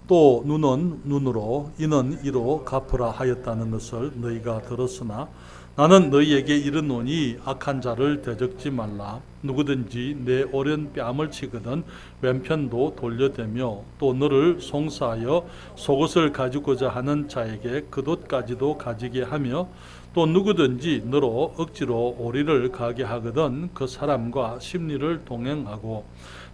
또 눈은 눈으로 이는 이로 갚으라 하였다는 것을 너희가 들었으나 나는 너희에게 이르노니 악한 자를 대적지 말라. 누구든지 내 오른 뺨을 치거든 왼편도 돌려대며 또 너를 송사하여 속옷을 가지고자 하는 자에게 겉옷까지도 가지게 하며 또 누구든지 너로 억지로 오리를 가게 하거든 그 사람과 심리를 동행하고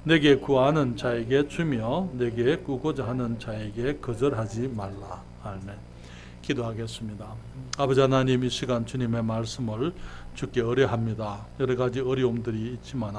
내게 구하는 자에게 주며 내게 꾸고자 하는 자에게 거절하지 말라. 아멘. 기도하겠습니다. 아버지 하나님, 이 시간 주님의 말씀을 주께 의뢰합니다. 여러 가지 어려움들이 있지만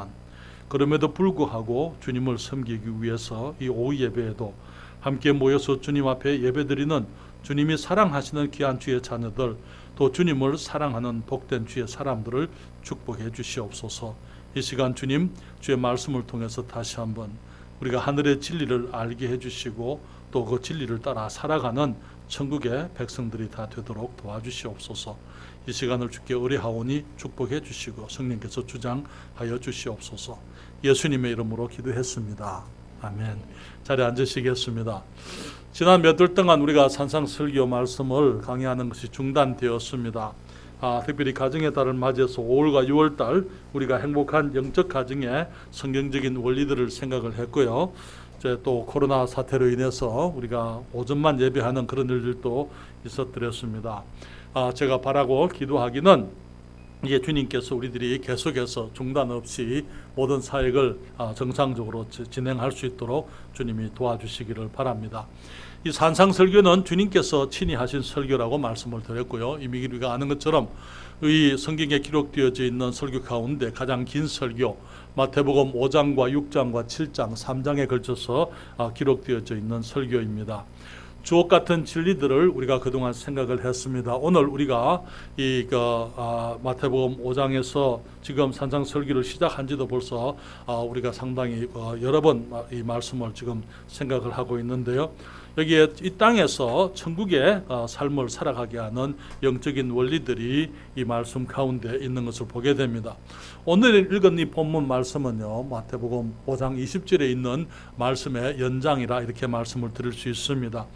그럼에도 불구하고 주님을 섬기기 위해서 이 오후 예배에도 함께 모여서 주님 앞에 예배드리는 주님이 사랑하시는 귀한 주의 자녀들, 또 주님을 사랑하는 복된 주의 사람들을 축복해 주시옵소서. 이 시간 주님, 주의 말씀을 통해서 다시 한번 우리가 하늘의 진리를 알게 해주시고 또 그 진리를 따라 살아가는 천국의 백성들이 다 되도록 도와주시옵소서. 이 시간을 주께 의뢰하오니 축복해 주시고 성령께서 주장하여 주시옵소서. 예수님의 이름으로 기도했습니다. 아멘. 자리에 앉으시겠습니다. 지난 몇 달 동안 우리가 산상설교 말씀을 강의하는 것이 중단되었습니다. 특별히 가정의 달을 맞이해서 5월과 6월 달 우리가 행복한 영적 가정의 성경적인 원리들을 생각을 했고요. 이제 또 코로나 사태로 인해서 우리가 오전만 예배하는 그런 일들도 있었더랬습니다. 제가 바라고 기도하기는 이제 주님께서 우리들이 계속해서 중단 없이 모든 사역을 정상적으로 진행할 수 있도록 주님이 도와주시기를 바랍니다. 이 산상설교는 주님께서 친히 하신 설교라고 말씀을 드렸고요. 이미 우리가 아는 것처럼 이 성경에 기록되어져 있는 설교 가운데 가장 긴 설교 마태복음 5장과 6장과 7장 3장에 걸쳐서 기록되어져 있는 설교입니다. 주옥 같은 진리들을 우리가 그동안 생각을 했습니다. 오늘 우리가 마태복음 5장에서 지금 산상설교를 시작한 지도 벌써 우리가 상당히 여러 번 이 말씀을 지금 생각을 하고 있는데요. 여기에 이 땅에서 천국의 삶을 살아가게 하는 영적인 원리들이 이 말씀 가운데 있는 것을 보게 됩니다. 오늘 읽은 이 본문 말씀은요, 마태복음 5장 20절에 있는 말씀의 연장이라 이렇게 말씀을 드릴 수 있습니다.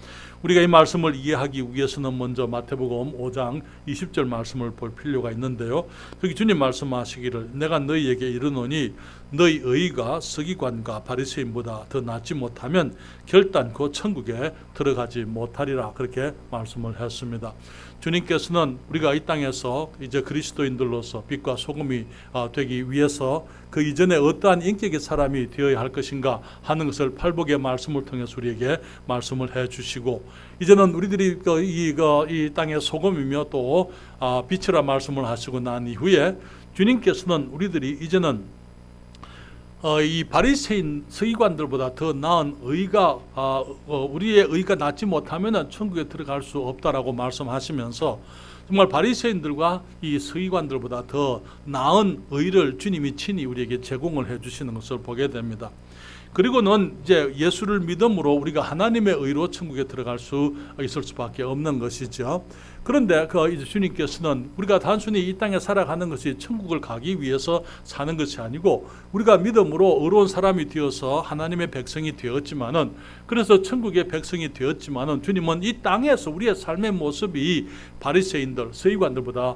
우리가 이 말씀을 이해하기 위해서는 먼저 마태복음 5장 20절 말씀을 볼 필요가 있는데요. 여기 주님 말씀하시기를 내가 너희에게 이르노니 너희 의가 서기관과 바리새인보다 더 낫지 못하면 결단코 천국에 들어가지 못하리라 그렇게 말씀을 했습니다. 주님께서는 우리가 이 땅에서 이제 그리스도인들로서 빛과 소금이 되기 위해서 그 이전에 어떠한 인격의 사람이 되어야 할 것인가 하는 것을 팔복의 말씀을 통해서 우리에게 말씀을 해주시고 이제는 우리들이 이 땅의 소금이며 또 빛이라 말씀을 하시고 난 이후에 주님께서는 우리들이 이제는 이 바리새인 서기관들보다 더 나은 의가 우리의 의가 낫지 못하면 천국에 들어갈 수 없다라고 말씀하시면서 정말 바리새인들과 이 서기관들보다 더 나은 의를 주님이 친히 우리에게 제공을 해주시는 것을 보게 됩니다. 그리고는 이제 예수를 믿음으로 우리가 하나님의 의로 천국에 들어갈 수 있을 수밖에 없는 것이죠. 그런데 이제 주님께서는 우리가 단순히 이 땅에 살아가는 것이 천국을 가기 위해서 사는 것이 아니고 우리가 믿음으로 의로운 사람이 되어서 하나님의 백성이 되었지만은 그래서 천국의 백성이 되었지만은 주님은 이 땅에서 우리의 삶의 모습이 바리새인들, 서기관들보다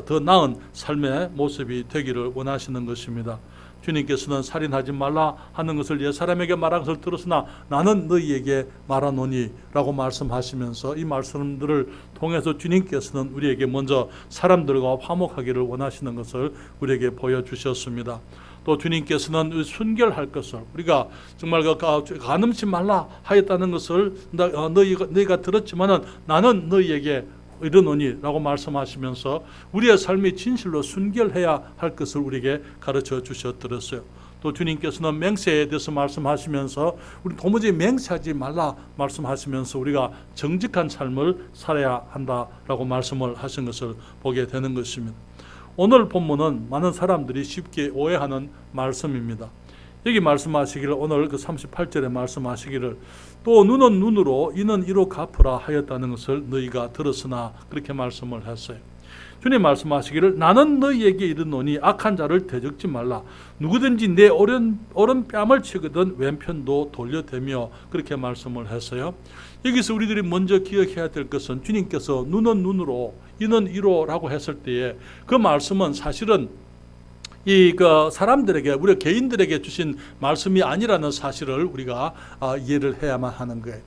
더 나은 삶의 모습이 되기를 원하시는 것입니다. 주님께서는 살인하지 말라 하는 것을 옛사람에게 말한 것을 들었으나 나는 너희에게 말하노니 라고 말씀하시면서 이 말씀들을 통해서 주님께서는 우리에게 먼저 사람들과 화목하기를 원하시는 것을 우리에게 보여주셨습니다. 또 주님께서는 순결할 것을 우리가 정말 간음치 말라 하였다는 것을 너희가 들었지만은 나는 너희에게 이르노니 라고 말씀하시면서 우리의 삶이 진실로 순결해야 할 것을 우리에게 가르쳐 주셨더랬어요. 또 주님께서는 맹세에 대해서 말씀하시면서 우리 도무지 맹세하지 말라 말씀하시면서 우리가 정직한 삶을 살아야 한다라고 말씀을 하신 것을 보게 되는 것입니다. 오늘 본문은 많은 사람들이 쉽게 오해하는 말씀입니다. 여기 말씀하시기를 오늘 38절에 말씀하시기를 또 눈은 눈으로 이는 이로 갚으라 하였다는 것을 너희가 들었으나 그렇게 말씀을 했어요. 주님 말씀하시기를 나는 너희에게 이르노니 악한 자를 대적지 말라. 누구든지 내 오른 뺨을 치거든 왼편도 돌려대며 그렇게 말씀을 했어요. 여기서 우리들이 먼저 기억해야 될 것은 주님께서 눈은 눈으로 이는 이로라고 했을 때에 그 말씀은 사실은 그 사람들에게 우리 개인들에게 주신 말씀이 아니라는 사실을 우리가 이해를 해야만 하는 거예요.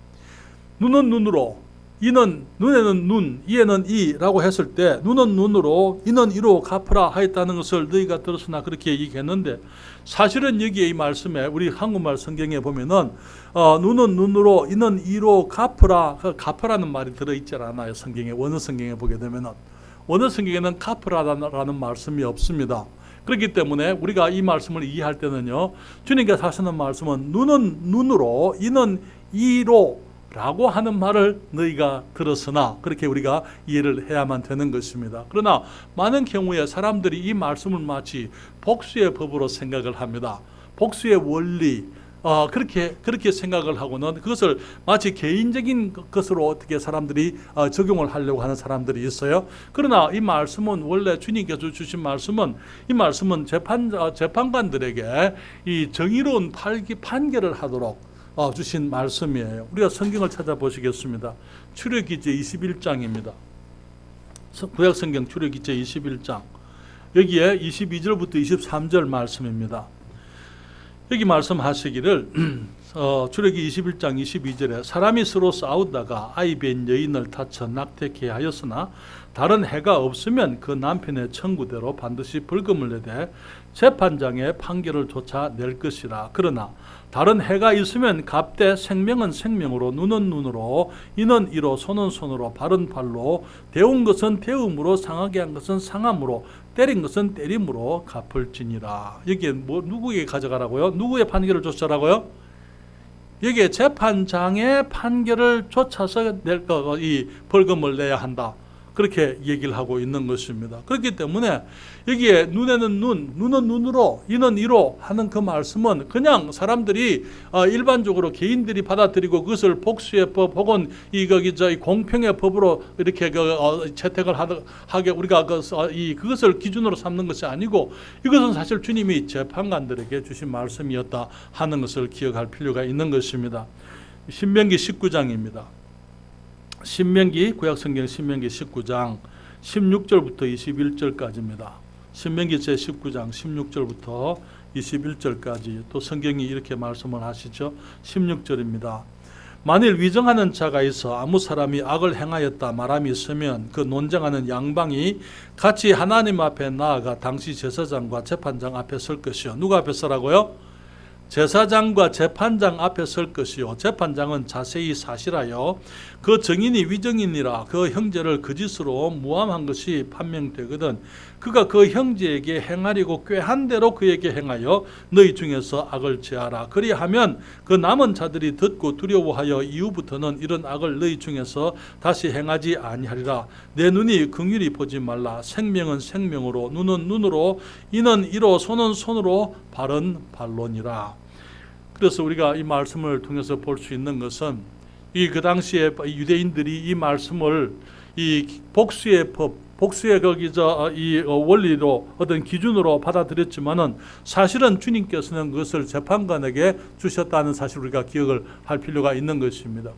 눈은 눈으로 이는 눈에는 눈, 이에는 이라고 했을 때 눈은 눈으로 이는 이로 갚으라 하였다는 것을 너희가 들었으나 그렇게 얘기했는데 사실은 여기에 이 말씀에 우리 한국말 성경에 보면은 눈은 눈으로 이는 이로 갚으라 갚으라는 말이 들어있지 않아요. 성경에 원어 성경에 보게 되면은 원어 성경에는 갚으라라는 말씀이 없습니다. 그렇기 때문에 우리가 이 말씀을 이해할 때는요 주님께서 하시는 말씀은 눈은 눈으로 이는 이로 라고 하는 말을 너희가 들었으나 그렇게 우리가 이해를 해야만 되는 것입니다. 그러나 많은 경우에 사람들이 이 말씀을 마치 복수의 법으로 생각을 합니다. 복수의 원리 그렇게 생각을 하고는 그것을 마치 개인적인 것으로 어떻게 사람들이 적용을 하려고 하는 사람들이 있어요. 그러나 이 말씀은 원래 주님께서 주신 말씀은 이 말씀은 재판관들에게 이 정의로운 판결을 하도록 주신 말씀이에요. 우리가 성경을 찾아보시겠습니다. 출애굽기제 21장입니다. 구약성경 출애굽기제 21장 여기에 22절부터 23절 말씀입니다. 여기 말씀하시기를 출애굽기 21장 22절에 사람이 서로 싸우다가 아이 뵌 여인을 다쳐 낙태케 하였으나 다른 해가 없으면 그 남편의 청구대로 반드시 벌금을 내되 재판장의 판결을 쫓아낼 것이라. 그러나 다른 해가 있으면 갚되 생명은 생명으로 눈은 눈으로 이는 이로 손은 손으로 발은 발로 데운 것은 데움으로 상하게 한 것은 상함으로 때린 것은 때림으로 갚을지니라. 여기에 누구에게 가져가라고요? 누구의 판결을 쫓아라고요? 여기에 재판장의 판결을 쫓아서 이 벌금을 내야 한다. 그렇게 얘기를 하고 있는 것입니다. 그렇기 때문에 여기에 눈에는 눈, 눈은 눈으로, 이는 이로 하는 그 말씀은 그냥 사람들이 일반적으로 개인들이 받아들이고 그것을 복수의 법 혹은 이 공평의 법으로 이렇게 채택을 하게 우리가 그것을 기준으로 삼는 것이 아니고 이것은 사실 주님이 재판관들에게 주신 말씀이었다 하는 것을 기억할 필요가 있는 것입니다. 신명기 19장입니다. 신명기 구약성경 신명기 19장 16절부터 21절까지입니다. 신명기 제19장 16절부터 21절까지 또 성경이 이렇게 말씀을 하시죠. 16절입니다. 만일 위정하는 자가 있어 아무 사람이 악을 행하였다 말함이 있으면 그 논쟁하는 양방이 같이 하나님 앞에 나아가 당시 제사장과 재판장 앞에 설 것이요. 누가 앞에 서라고요? 제사장과 재판장 앞에 설 것이요. 재판장은 자세히 사실하여 그 증인이 위정인이라 그 형제를 거짓으로 모함한 것이 판명되거든 그가 그 형제에게 행하려고 꾀한 대로 그에게 행하여 너희 중에서 악을 제하라. 그리하면 그 남은 자들이 듣고 두려워하여 이후부터는 이런 악을 너희 중에서 다시 행하지 아니하리라. 내 눈이 긍휼히 보지 말라. 생명은 생명으로 눈은 눈으로 이는 이로 손은 손으로 발은 발로니라. 그래서 우리가 이 말씀을 통해서 볼 수 있는 것은 그 당시에 유대인들이 이 말씀을 이 복수의 법, 복수의 이 원리로 어떤 기준으로 받아들였지만은 사실은 주님께서는 그것을 재판관에게 주셨다는 사실 우리가 기억을 할 필요가 있는 것입니다.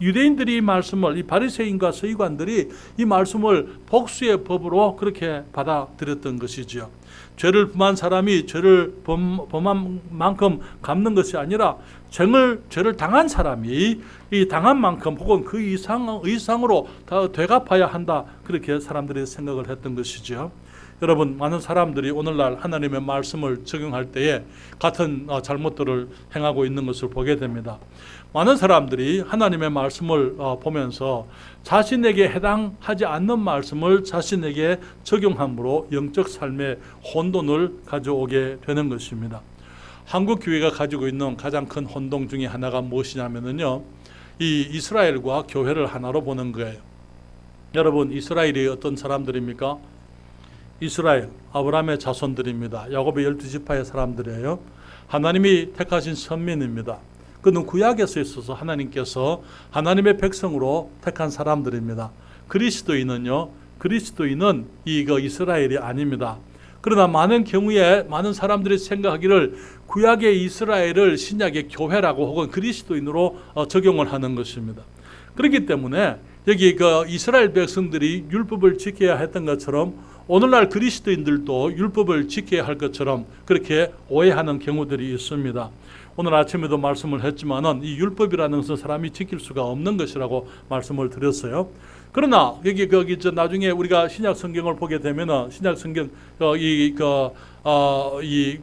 유대인들이 이 말씀을 이 바리새인과 서기관들이 이 말씀을 복수의 법으로 그렇게 받아들였던 것이지요. 죄를 범한 사람이 죄를 범한 만큼 갚는 것이 아니라 죄를 당한 사람이 이 당한 만큼 혹은 그 이상으로 다 되갚아야 한다. 그렇게 사람들이 생각을 했던 것이죠. 여러분, 많은 사람들이 오늘날 하나님의 말씀을 적용할 때에 같은 잘못들을 행하고 있는 것을 보게 됩니다. 많은 사람들이 하나님의 말씀을 보면서 자신에게 해당하지 않는 말씀을 자신에게 적용함으로 영적 삶의 혼돈을 가져오게 되는 것입니다. 한국 교회가 가지고 있는 가장 큰 혼동 중에 하나가 무엇이냐면요, 이 이스라엘과 교회를 하나로 보는 거예요. 여러분, 이스라엘이 어떤 사람들입니까? 이스라엘, 아브라함의 자손들입니다. 야곱의 12지파의 사람들이에요. 하나님이 택하신 선민입니다. 그는 구약에서 있어서 하나님께서 하나님의 백성으로 택한 사람들입니다. 그리스도인은요, 그리스도인은 이거 이스라엘이 아닙니다. 그러나 많은 경우에 많은 사람들이 생각하기를 구약의 이스라엘을 신약의 교회라고 혹은 그리스도인으로 적용을 하는 것입니다. 그렇기 때문에 여기 그 이스라엘 백성들이 율법을 지켜야 했던 것처럼 오늘날 그리스도인들도 율법을 지켜야 할 것처럼 그렇게 오해하는 경우들이 있습니다. 오늘 아침에도 말씀을 했지만은 이 율법이라는 것은 사람이 지킬 수가 없는 것이라고 말씀을 드렸어요. 그러나 여기 거기 나중에 우리가 신약 성경을 보게 되면은 신약 성경 이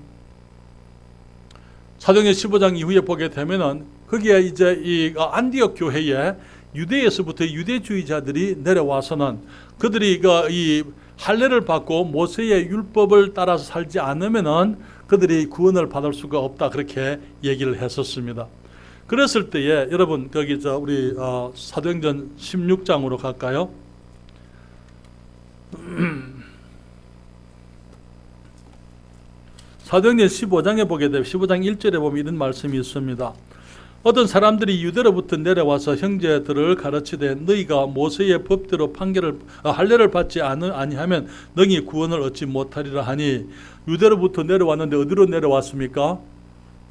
사도행전 15장 이후에 보게 되면은 거기에 이제 이 안디옥 교회에 유대에서부터 유대주의자들이 내려와서는 그들이 이 할례를 받고 모세의 율법을 따라서 살지 않으면은 그들이 구원을 받을 수가 없다 그렇게 얘기를 했었습니다. 그랬을 때에 여러분 거기 우리 사도행전 16장으로 갈까요? 사도행전 15장에 보게 되면 15장 1절에 보면 이런 말씀이 있습니다. 어떤 사람들이 유대로부터 내려와서 형제들을 가르치되 너희가 모세의 법대로 할례를 받지 아니하면 너희 구원을 얻지 못하리라 하니 유대로부터 내려왔는데 어디로 내려왔습니까?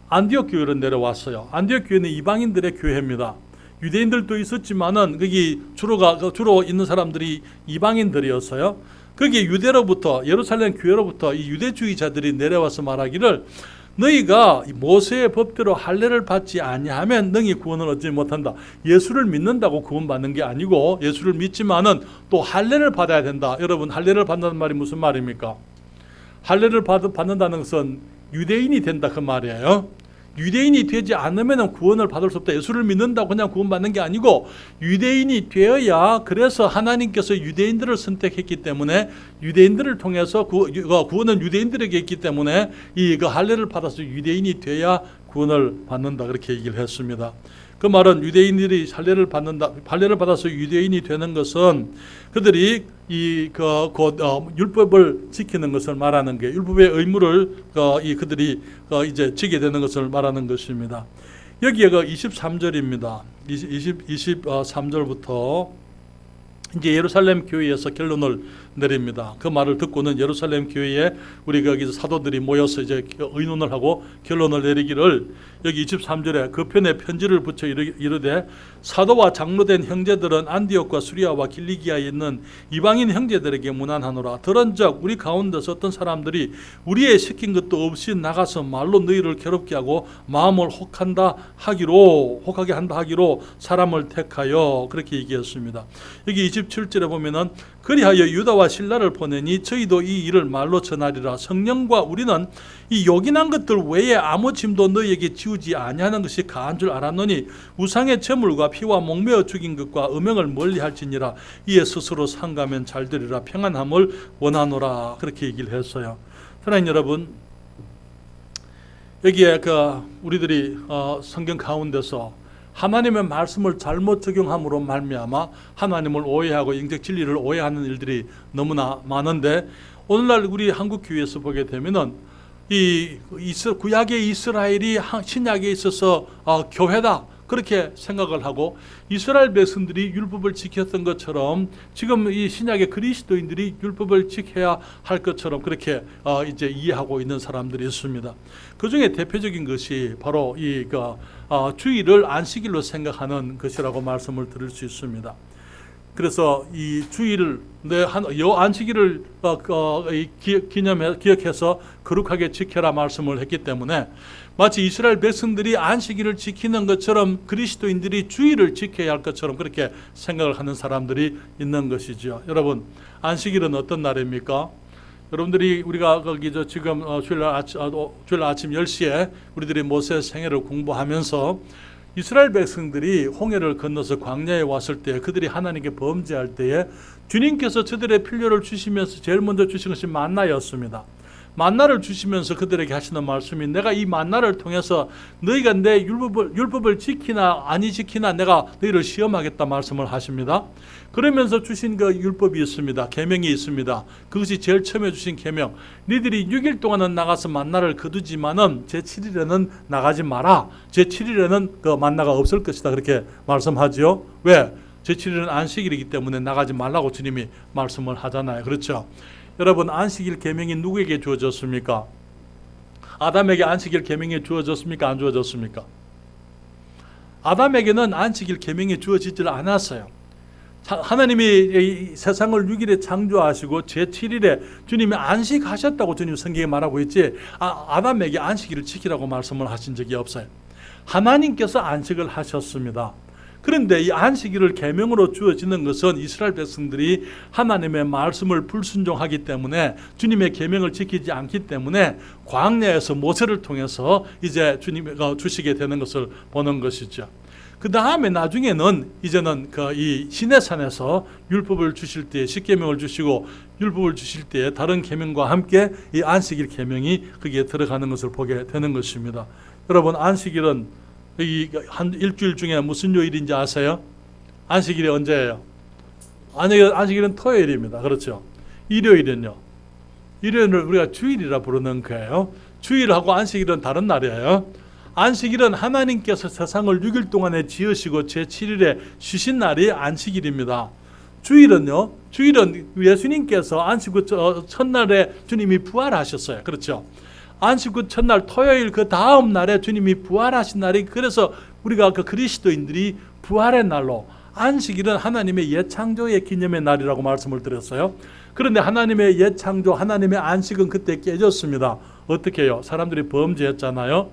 안디옥 교회로 내려왔어요. 안디옥 교회는 이방인들의 교회입니다. 유대인들도 있었지만은 거기 주로 있는 사람들이 이방인들이었어요. 거기 유대로부터 예루살렘 교회로부터 이 유대주의자들이 내려와서 말하기를 너희가 모세의 법대로 할례를 받지 아니하면 너희 구원을 얻지 못한다. 예수를 믿는다고 구원받는 게 아니고 예수를 믿지만은 또 할례를 받아야 된다. 여러분 할례를 받는다는 말이 무슨 말입니까? 할례를 받는다는 것은 유대인이 된다 그 말이에요. 유대인이 되지 않으면 구원을 받을 수 없다. 예수를 믿는다고 그냥 구원받는 게 아니고 유대인이 되어야 그래서 하나님께서 유대인들을 선택했기 때문에 유대인들을 통해서 구원은 유대인들에게 있기 때문에 이 할례를 받아서 유대인이 되어야 구원을 받는다 그렇게 얘기를 했습니다. 그 말은 유대인들이 할례를 받아서 유대인이 되는 것은 그들이 율법을 지키는 것을 말하는 게 율법의 의무를 그들이 이제 지게 되는 것을 말하는 것입니다. 여기에 23절입니다. 23절부터 이제 예루살렘 교회에서 결론을 내립니다. 그 말을 듣고는 예루살렘 교회에 우리 거기서 사도들이 모여서 이제 의논을 하고 결론을 내리기를 여기 23절에 그 편에 편지를 붙여 이르되 사도와 장로된 형제들은 안디옥과 수리아와 길리기아에 있는 이방인 형제들에게 문안하노라. 들은즉 우리 가운데서 어떤 사람들이 우리의 시킨 것도 없이 나가서 말로 너희를 괴롭게 하고 마음을 혹하게 한다 하기로 사람을 택하여 그렇게 얘기했습니다. 여기 27절에 보면은 그리하여 유다와 신라를 보내니 저희도 이 일을 말로 전하리라. 성령과 우리는 이 요긴한 것들 외에 아무 짐도 너희에게 지우지 아니하는 것이 가한 줄 알았노니 우상의 제물과 피와 목매어 죽인 것과 음행을 멀리할지니라. 이에 스스로 상가면 잘 되리라. 평안함을 원하노라. 그렇게 얘기를 했어요. 사랑하는 여러분, 여기에 우리들이 성경 가운데서 하나님의 말씀을 잘못 적용함으로 말미암아 하나님을 오해하고 영적 진리를 오해하는 일들이 너무나 많은데 오늘날 우리 한국 교회에서 보게 되면은 이 구약의 이스라엘이 신약에 있어서 교회다 그렇게 생각을 하고 이스라엘 백성들이 율법을 지켰던 것처럼 지금 이 신약의 그리스도인들이 율법을 지켜야 할 것처럼 그렇게 이제 이해하고 있는 사람들이 있습니다. 그 중에 대표적인 것이 바로 주일을 안식일로 생각하는 것이라고 말씀을 드릴 수 있습니다. 그래서 이 주일을 안식일을 기억해서 거룩하게 지켜라 말씀을 했기 때문에 마치 이스라엘 백성들이 안식일을 지키는 것처럼 그리스도인들이 주일을 지켜야 할 것처럼 그렇게 생각을 하는 사람들이 있는 것이죠. 여러분, 안식일은 어떤 날입니까? 여러분들이 우리가 지금 주일 아침 10시에 우리들이 모세 생애를 공부하면서 이스라엘 백성들이 홍해를 건너서 광야에 왔을 때 그들이 하나님께 범죄할 때에 주님께서 저들의 필요를 주시면서 제일 먼저 주신 것이 만나였습니다. 만나를 주시면서 그들에게 하시는 말씀이 내가 이 만나를 통해서 너희가 내 율법을 지키나 아니 지키나 내가 너희를 시험하겠다 말씀을 하십니다. 그러면서 주신 그 율법이 있습니다. 계명이 있습니다. 그것이 제일 처음에 주신 계명. 너희들이 6일 동안은 나가서 만나를 거두지만은 제7일에는 나가지 마라. 제7일에는 그 만나가 없을 것이다. 그렇게 말씀하죠. 왜? 제7일은 안식일이기 때문에 나가지 말라고 주님이 말씀을 하잖아요. 그렇죠? 여러분, 안식일 계명이 누구에게 주어졌습니까? 아담에게 안식일 계명이 주어졌습니까? 안 주어졌습니까? 아담에게는 안식일 계명이 주어지질 않았어요. 하나님이 이 세상을 6일에 창조하시고 제7일에 주님이 안식하셨다고 주님 성경에 말하고 있지, 아담에게 안식일을 지키라고 말씀을 하신 적이 없어요. 하나님께서 안식을 하셨습니다. 그런데 이 안식일을 계명으로 주어지는 것은 이스라엘 백성들이 하나님의 말씀을 불순종하기 때문에, 주님의 계명을 지키지 않기 때문에 광야에서 모세를 통해서 이제 주님이 주시게 되는 것을 보는 것이죠. 그 다음에 나중에는 이제는 이 시내산에서 율법을 주실 때, 십계명을 주시고 율법을 주실 때 다른 계명과 함께 이 안식일 계명이 거기에 들어가는 것을 보게 되는 것입니다. 여러분, 안식일은 한 일주일 중에 무슨 요일인지 아세요? 안식일이 언제예요? 안식일은 토요일입니다. 그렇죠? 일요일은요? 일요일을 우리가 주일이라 부르는 거예요. 주일하고 안식일은 다른 날이에요. 안식일은 하나님께서 세상을 6일 동안에 지으시고 제7일에 쉬신 날이 안식일입니다. 주일은요? 주일은 예수님께서 안식 후 첫날에 주님이 부활하셨어요. 그렇죠? 안식 후 첫날 토요일 그 다음 날에 주님이 부활하신 날이, 그래서 우리가 그리스도인들이 부활의 날로, 안식일은 하나님의 옛 창조의 기념의 날이라고 말씀을 드렸어요. 그런데 하나님의 옛 창조, 하나님의 안식은 그때 깨졌습니다. 어떻게 해요? 사람들이 범죄했잖아요.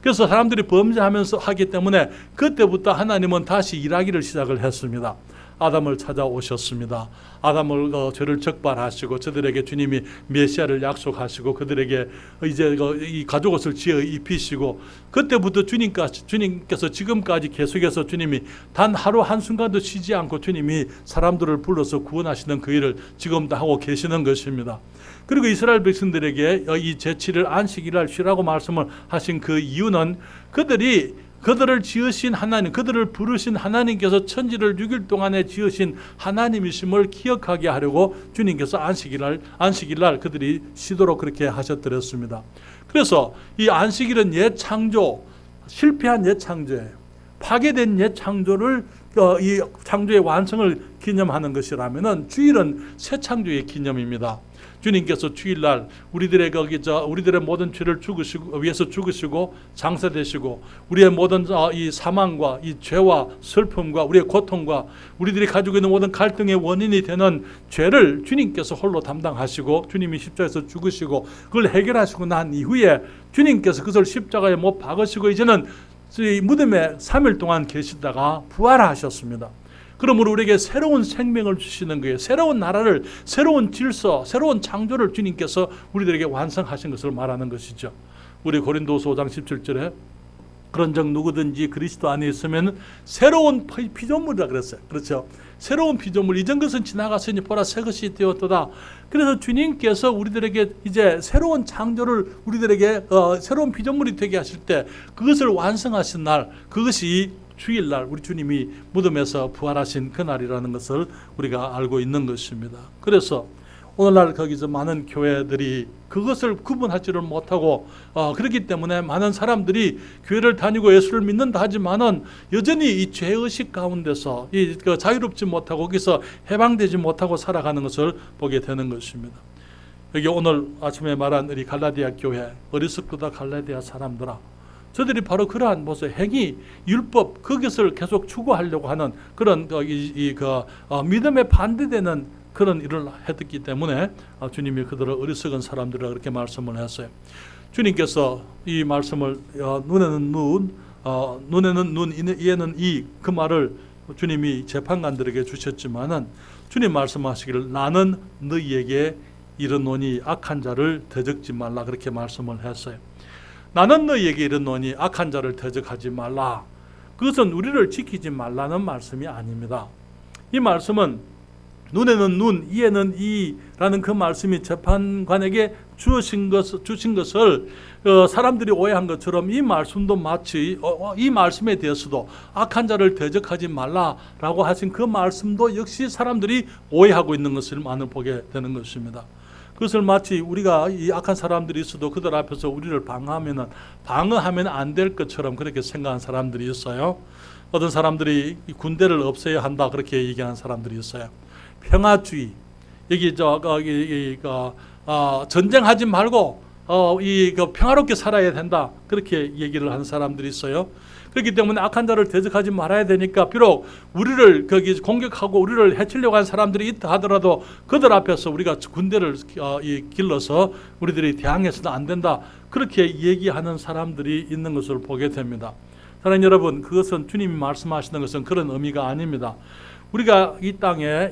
그래서 사람들이 범죄하면서 하기 때문에 그때부터 하나님은 다시 일하기를 시작을 했습니다. 아담을 찾아오셨습니다. 아담을 죄를 적발하시고 저들에게 주님이 메시아를 약속하시고 그들에게 이제 이 가죽옷을 지어 입히시고, 그때부터 주님께서 지금까지 계속해서 주님이 단 하루 한순간도 쉬지 않고 주님이 사람들을 불러서 구원하시는 그 일을 지금도 하고 계시는 것입니다. 그리고 이스라엘 백성들에게 이 제7일 안식일을 쉬라고 말씀을 하신 그 이유는 그들을 지으신 하나님, 그들을 부르신 하나님께서 천지를 6일 동안에 지으신 하나님이심을 기억하게 하려고 주님께서 안식일날 그들이 쉬도록 그렇게 하셨더랬습니다. 그래서 이 안식일은 옛 창조, 실패한 옛 창조예요. 파괴된 옛 창조를 이 창조의 완성을 기념하는 것이라면은 주일은 새 창조의 기념입니다. 주님께서 주일날 우리들의 모든 죄를 위해서 죽으시고 장사되시고, 우리의 모든 이 사망과 이 죄와 슬픔과 우리의 고통과 우리들이 가지고 있는 모든 갈등의 원인이 되는 죄를 주님께서 홀로 담당하시고, 주님이 십자가에서 죽으시고 그걸 해결하시고 난 이후에 주님께서 그것을 십자가에 못 박으시고 이제는 이 무덤에 3일 동안 계시다가 부활하셨습니다. 그러므로 우리에게 새로운 생명을 주시는 거예요. 새로운 나라를, 새로운 질서, 새로운 창조를 주님께서 우리들에게 완성하신 것을 말하는 것이죠. 우리 고린도서 5장 17절에 그런즉 누구든지 그리스도 안에 있으면 새로운 피조물이라 그랬어요. 그렇죠? 새로운 피조물, 이전 것은 지나갔으니 보라 새 것이 되었도다. 그래서 주님께서 우리들에게 이제 새로운 창조를, 우리들에게 새로운 피조물이 되게 하실 때 그것을 완성하신 날, 그것이 주일날 우리 주님이 무덤에서 부활하신 그 날이라는 것을 우리가 알고 있는 것입니다. 그래서 오늘날 거기서 많은 교회들이 그것을 구분하지를 못하고 그렇기 때문에 많은 사람들이 교회를 다니고 예수를 믿는다 하지만은 여전히 이 죄의식 가운데서 자유롭지 못하고 거기서 해방되지 못하고 살아가는 것을 보게 되는 것입니다. 여기 오늘 아침에 말한 우리 갈라디아 교회, 어리석다 갈라디아 사람들아, 저들이 바로 그러한 모습, 행위, 율법, 그것을 계속 추구하려고 하는 그런 믿음에 반대되는 그런 일을 했기 때문에 주님이 그들을 어리석은 사람들이라 그렇게 말씀을 했어요. 주님께서 이 말씀을 눈에는 눈, 이에는 이, 그 말을 주님이 재판관들에게 주셨지만은 주님 말씀하시기를 나는 너희에게 이르노니 악한 자를 대적지 말라 그렇게 말씀을 했어요. 나는 너희에게 이르노니 악한 자를 대적하지 말라. 그것은 우리를 지키지 말라는 말씀이 아닙니다. 이 말씀은 눈에는 눈, 이에는 이라는 그 말씀이 재판관에게 주신 것을 사람들이 오해한 것처럼 이 말씀도 마치 이 말씀에 대해서도 악한 자를 대적하지 말라라고 하신 그 말씀도 역시 사람들이 오해하고 있는 것을 많이 보게 되는 것입니다. 그것을 마치 우리가 이 악한 사람들이 있어도 그들 앞에서 우리를 방어하면 안 될 것처럼 그렇게 생각한 사람들이 있어요. 어떤 사람들이 이 군대를 없애야 한다 그렇게 얘기하는 사람들이 있어요. 평화주의, 여기 전쟁하지 말고 평화롭게 살아야 된다 그렇게 얘기를 하는 사람들이 있어요. 그렇기 때문에 악한 자를 대적하지 말아야 되니까 비록 우리를 거기 공격하고 우리를 해치려고 하는 사람들이 있다 하더라도 그들 앞에서 우리가 군대를 길러서 우리들이 대항해서는 안 된다 그렇게 얘기하는 사람들이 있는 것을 보게 됩니다. 사랑하는 여러분, 그것은 주님이 말씀하시는 것은 그런 의미가 아닙니다. 우리가 이 땅에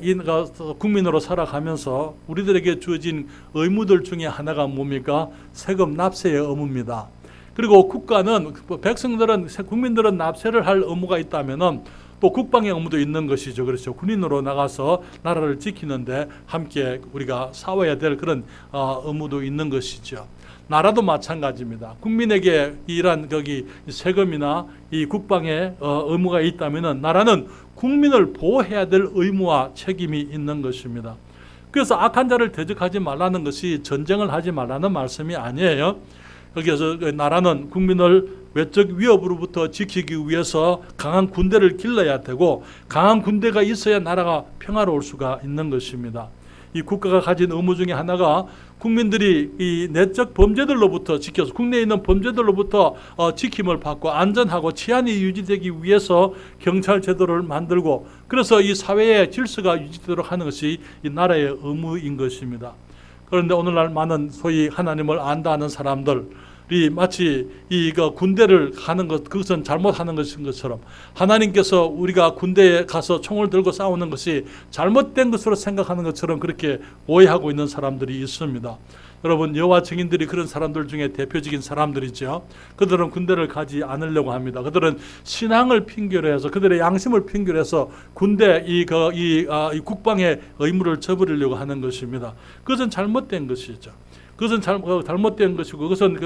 국민으로 살아가면서 우리들에게 주어진 의무들 중에 하나가 뭡니까? 세금 납세의 의무입니다. 그리고 국가는, 백성들은, 국민들은 납세를 할 의무가 있다면은 또 국방의 의무도 있는 것이죠. 그렇죠. 군인으로 나가서 나라를 지키는데 함께 우리가 싸워야 될 그런 의무도 있는 것이죠. 나라도 마찬가지입니다. 국민에게 이러한 세금이나 이 국방의 의무가 있다면은 나라는 국민을 보호해야 될 의무와 책임이 있는 것입니다. 그래서 악한 자를 대적하지 말라는 것이 전쟁을 하지 말라는 말씀이 아니에요. 여기서 나라는 국민을 외적 위협으로부터 지키기 위해서 강한 군대를 길러야 되고 강한 군대가 있어야 나라가 평화로울 수가 있는 것입니다. 이 국가가 가진 의무 중에 하나가 국민들이 이 내적 범죄들로부터 지켜서 국내에 있는 범죄들로부터 지킴을 받고 안전하고 치안이 유지되기 위해서 경찰 제도를 만들고 그래서 이 사회의 질서가 유지되도록 하는 것이 이 나라의 의무인 것입니다. 그런데 오늘날 많은 소위 하나님을 안다 하는 사람들이 마치 군대를 가는 것, 그것은 잘못하는 것인 것처럼 하나님께서 우리가 군대에 가서 총을 들고 싸우는 것이 잘못된 것으로 생각하는 것처럼 그렇게 오해하고 있는 사람들이 있습니다. 여러분, 여호와 증인들이 그런 사람들 중에 대표적인 사람들이죠. 그들은 군대를 가지 않으려고 합니다. 그들은 신앙을 핑계로 해서 그들의 양심을 핑계로 해서 군대 이 국방의 의무를 저버리려고 하는 것입니다. 그것은 잘못된 것이죠. 그것은 잘못된 것이고 그것은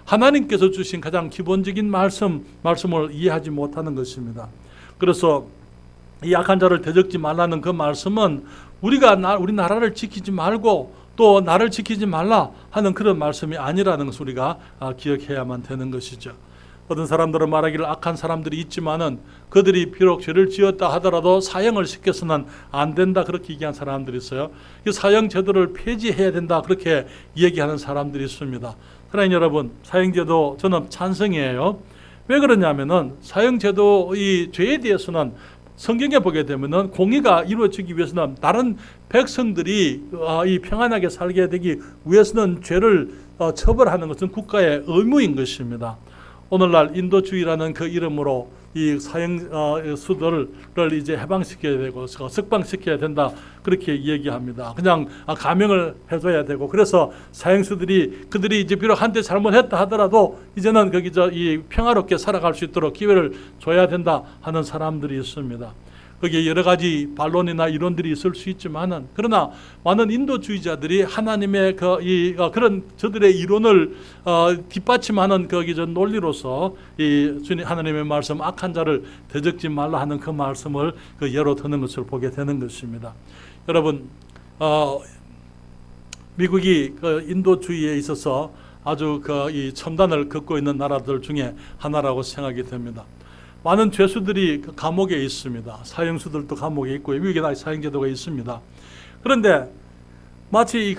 하나님께서 주신 가장 기본적인 말씀을 이해하지 못하는 것입니다. 그래서 이 악한 자를 대적지 말라는 그 말씀은 우리 나라를 지키지 말고 또 나를 지키지 말라 하는 그런 말씀이 아니라는 것을 우리가 기억해야만 되는 것이죠. 어떤 사람들은 말하기를 악한 사람들이 있지만은 그들이 비록 죄를 지었다 하더라도 사형을 시켜서는 안 된다 그렇게 얘기한 사람들이 있어요. 이 사형 제도를 폐지해야 된다 그렇게 얘기하는 사람들이 있습니다. 사랑하는 여러분, 사형 제도 저는 찬성이에요. 왜 그러냐면은 사형 제도 이 죄에 대해서는 성경에 보게 되면은 공의가 이루어지기 위해서는 다른 백성들이 이 평안하게 살게 되기 위해서는 죄를 처벌하는 것은 국가의 의무인 것입니다. 오늘날 인도주의라는 그 이름으로 이 사형수들을 이제 해방시켜야 되고 석방시켜야 된다 그렇게 얘기합니다. 그냥 감형을 해줘야 되고 그래서 그들이 이제 비록 한때 잘못했다 하더라도 이제는 이 평화롭게 살아갈 수 있도록 기회를 줘야 된다 하는 사람들이 있습니다. 거기에 여러 가지 반론이나 이론들이 있을 수 있지만은 그러나 많은 인도주의자들이 하나님의 그런 저들의 이론을 뒷받침하는 논리로서 이 주님 하나님의 말씀 악한 자를 대적지 말라 하는 그 말씀을 예로 드는 것을 보게 되는 것입니다. 여러분, 미국이 인도주의에 있어서 아주 이 첨단을 걷고 있는 나라들 중에 하나라고 생각이 됩니다. 많은 죄수들이 감옥에 있습니다. 사형수들도 감옥에 있고 미국에 사형제도가 있습니다. 그런데 마치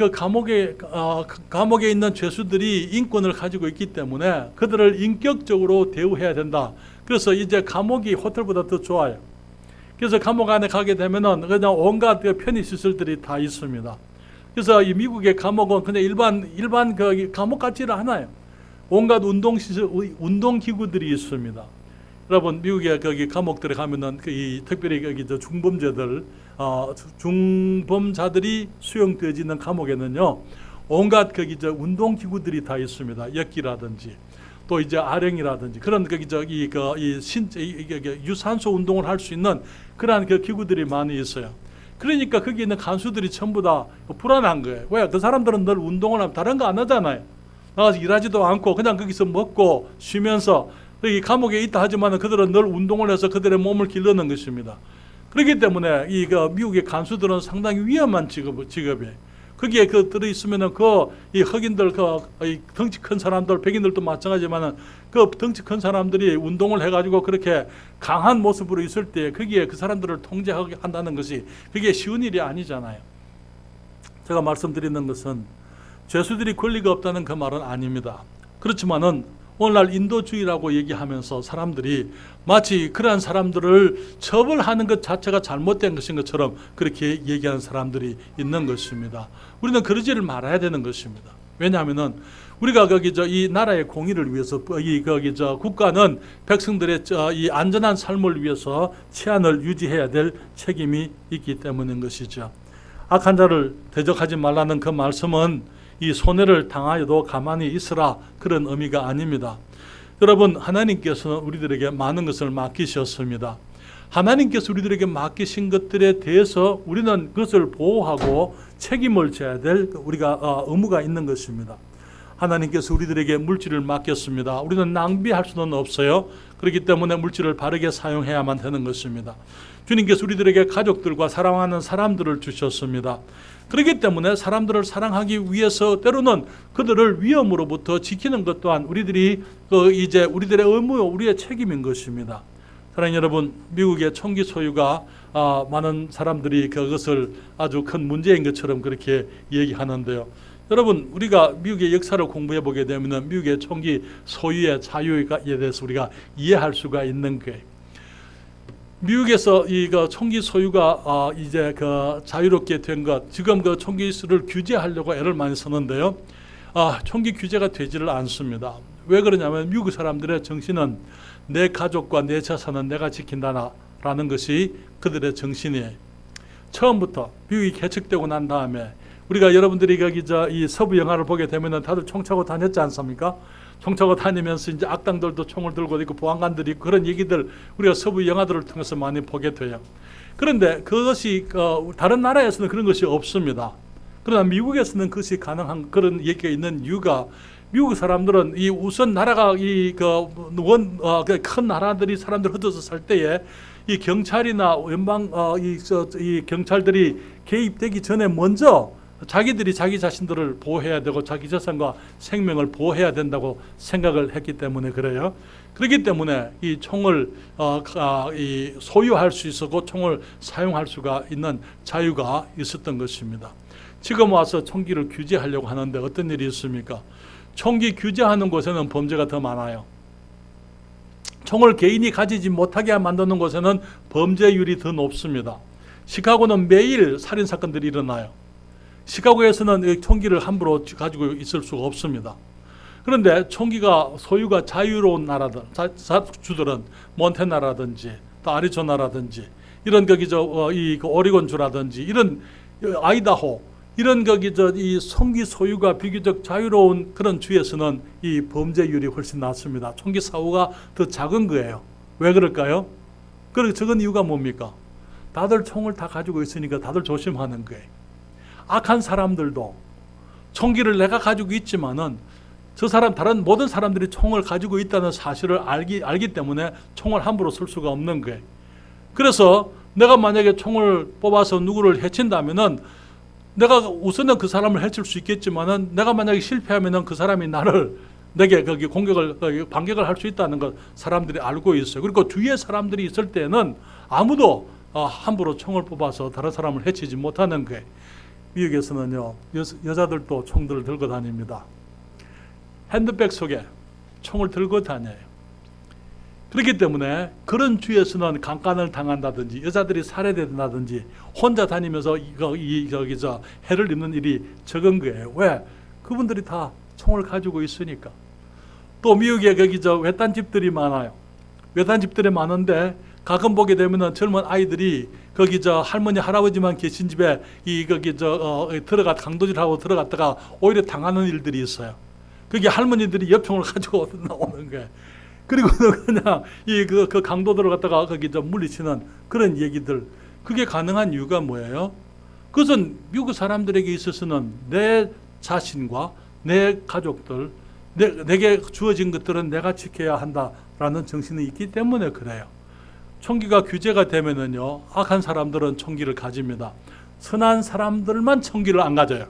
감옥에 있는 죄수들이 인권을 가지고 있기 때문에 그들을 인격적으로 대우해야 된다. 그래서 이제 감옥이 호텔보다 더 좋아요. 그래서 감옥 안에 가게 되면은 그냥 온갖 편의시설들이 다 있습니다. 그래서 이 미국의 감옥은 그냥 일반 감옥 같지는 않아요. 온갖 운동기구들이 있습니다. 여러분, 미국의 감옥들에 가면은 특별히 중범자들이 수용되어지는 감옥에는요, 온갖 운동기구들이 다 있습니다. 역기라든지 또 이제 아령이라든지 그런 유산소 운동을 할 수 있는 그러한 기구들이 많이 있어요. 그러니까 거기 있는 간수들이 전부 다 불안한 거예요. 왜? 그 사람들은 늘 운동을 하면 다른 거 안 하잖아요. 나가서 일하지도 않고 그냥 거기서 먹고 쉬면서 여기 감옥에 있다 하지만 그들은 늘 운동을 해서 그들의 몸을 기르는 것입니다. 그렇기 때문에 미국의 간수들은 상당히 위험한 직업이에요. 거기에 그 들어 있으면은 이 흑인들 이 덩치 큰 사람들 백인들도 마찬가지지만은 그 덩치 큰 사람들이 운동을 해가지고 그렇게 강한 모습으로 있을 때 거기에 그 사람들을 통제하게 한다는 것이 그게 쉬운 일이 아니잖아요. 제가 말씀드리는 것은 죄수들이 권리가 없다는 그 말은 아닙니다. 그렇지만은 오늘날 인도주의라고 얘기하면서 사람들이 마치 그러한 사람들을 처벌하는 것 자체가 잘못된 것인 것처럼 그렇게 얘기하는 사람들이 있는 것입니다. 우리는 그러지를 말아야 되는 것입니다. 왜냐하면은 우리가 이 나라의 공의를 위해서 국가는 백성들의 이 안전한 삶을 위해서 치안을 유지해야 될 책임이 있기 때문인 것이죠. 악한 자를 대적하지 말라는 그 말씀은 이 손해를 당하여도 가만히 있으라 그런 의미가 아닙니다. 여러분, 하나님께서는 우리들에게 많은 것을 맡기셨습니다. 하나님께서 우리들에게 맡기신 것들에 대해서 우리는 그것을 보호하고 책임을 져야 될 우리가 의무가 있는 것입니다. 하나님께서 우리들에게 물질을 맡겼습니다. 우리는 낭비할 수는 없어요. 그렇기 때문에 물질을 바르게 사용해야만 되는 것입니다. 주님께서 우리들에게 가족들과 사랑하는 사람들을 주셨습니다. 그렇기 때문에 사람들을 사랑하기 위해서 때로는 그들을 위험으로부터 지키는 것 또한 우리들이 이제 우리들의 의무, 우리의 책임인 것입니다. 사랑하는 여러분, 미국의 총기 소유가 많은 사람들이 그것을 아주 큰 문제인 것처럼 그렇게 얘기하는데요. 여러분, 우리가 미국의 역사를 공부해 보게 되면 미국의 총기 소유의 자유에 대해서 우리가 이해할 수가 있는 거예요. 미국에서 이 총기 소유가 이제 자유롭게 된 것, 지금 총기를 규제하려고 애를 많이 쓰는데요. 총기 규제가 되지를 않습니다. 왜 그러냐면 미국 사람들의 정신은 내 가족과 내 재산은 내가 지킨다라는 것이 그들의 정신이에요. 처음부터 미국이 개척되고 난 다음에 우리가 여러분들이 이 서부 영화를 보게 되면은 다들 총 차고 다녔지 않습니까? 총 차고 다니면서 이제 악당들도 총을 들고 있고 보안관들이 그런 얘기들 우리가 서부 영화들을 통해서 많이 보게 돼요. 그런데 그것이 다른 나라에서는 그런 것이 없습니다. 그러나 미국에서는 그것이 가능한 그런 얘기가 있는 이유가 미국 사람들은 이 우선 나라가 큰 나라들이 사람들 흩어서 살 때에 이 경찰이나 연방 이 경찰들이 개입되기 전에 먼저 자기들이 자기 자신들을 보호해야 되고 자기 재산과 생명을 보호해야 된다고 생각을 했기 때문에 그래요. 그렇기 때문에 이 총을 소유할 수 있었고 총을 사용할 수가 있는 자유가 있었던 것입니다. 지금 와서 총기를 규제하려고 하는데 어떤 일이 있습니까? 총기 규제하는 곳에는 범죄가 더 많아요. 총을 개인이 가지지 못하게 만드는 곳에는 범죄율이 더 높습니다. 시카고는 매일 살인사건들이 일어나요. 시카고에서는 총기를 함부로 가지고 있을 수가 없습니다. 그런데 총기가 소유가 자유로운 나라들, 주들은 몬태나라든지 또 아리조나라든지 이런 이 오리곤주라든지 이런 아이다호 이런 이 총기 소유가 비교적 자유로운 그런 주에서는 이 범죄율이 훨씬 낮습니다. 총기 사고가 더 작은 거예요. 왜 그럴까요? 그리고 적은 이유가 뭡니까? 다들 총을 다 가지고 있으니까 다들 조심하는 거예요. 악한 사람들도 총기를 내가 가지고 있지만은 다른 모든 사람들이 총을 가지고 있다는 사실을 알기 때문에 총을 함부로 쓸 수가 없는 거예요. 그래서 내가 만약에 총을 뽑아서 누구를 해친다면은 내가 우선은 그 사람을 해칠 수 있겠지만은 내가 만약에 실패하면은 그 사람이 내게 반격을 할 수 있다는 걸 사람들이 알고 있어요. 그리고 주위에 사람들이 있을 때는 아무도 함부로 총을 뽑아서 다른 사람을 해치지 못하는 거예요. 미국에서는요, 여자들도 총들을 들고 다닙니다. 핸드백 속에 총을 들고 다녀요. 그렇기 때문에 그런 주에서는 강간을 당한다든지 여자들이 살해된다든지 혼자 다니면서 해를 입는 일이 적은 거예요. 왜? 그분들이 다 총을 가지고 있으니까. 또 미국에 외딴집들이 많아요. 외딴집들이 많은데 가끔 보게 되면은 젊은 아이들이 할머니 할아버지만 계신 집에 강도질하고 들어갔다가 오히려 당하는 일들이 있어요. 그게 할머니들이 엽총을 가지고 나오는 거예요. 그리고 그냥 그 강도들을 갖다가 물리치는 그런 얘기들. 그게 가능한 이유가 뭐예요? 그것은 미국 사람들에게 있어서는 내 자신과 내 가족들, 내게 주어진 것들은 내가 지켜야 한다라는 정신이 있기 때문에 그래요. 총기가 규제가 되면은요, 악한 사람들은 총기를 가집니다. 선한 사람들만 총기를 안 가져요.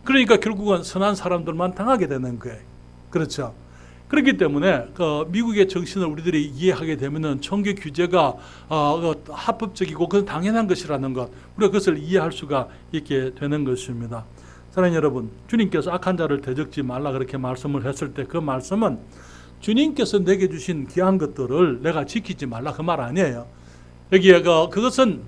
그러니까 결국은 선한 사람들만 당하게 되는 거예요. 그렇죠? 그렇기 때문에 미국의 정신을 우리들이 이해하게 되면은 청교 규제가 합법적이고 그건 당연한 것이라는 것, 우리가 그것을 이해할 수가 있게 되는 것입니다. 사랑하는 여러분, 주님께서 악한 자를 대적지 말라 그렇게 말씀을 했을 때 그 말씀은 주님께서 내게 주신 귀한 것들을 내가 지키지 말라 그 말 아니에요. 여기에 그것은